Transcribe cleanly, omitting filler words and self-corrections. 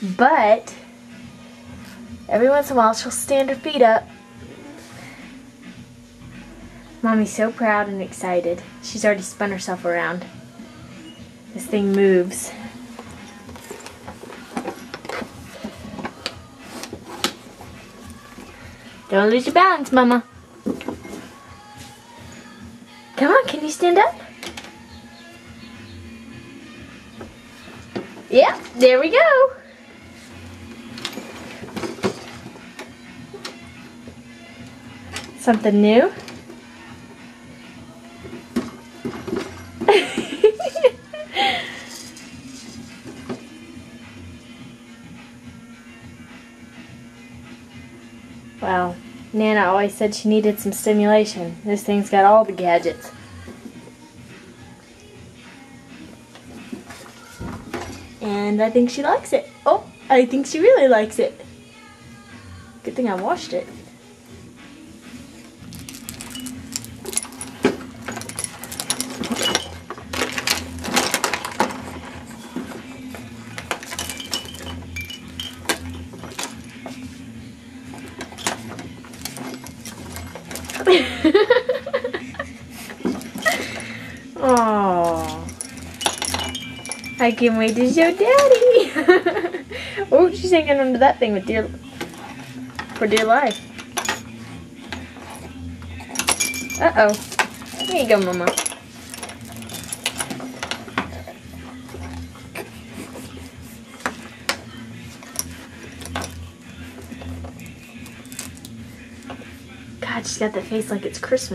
But every once in a while she'll stand her feet up. Mommy's so proud and excited. She's already spun herself around. This thing moves. Don't lose your balance, Mama. Come on, can you stand up? Yep, there we go. Something new? Well, Nana always said she needed some stimulation. This thing's got all the gadgets. And I think she likes it. Oh, I think she really likes it. Good thing I washed it. Oh, I can't wait to show Daddy. Oh, she's hanging under that thing with for dear life. Uh-oh. Here you go, Mama. God, she's got that face like it's Christmas.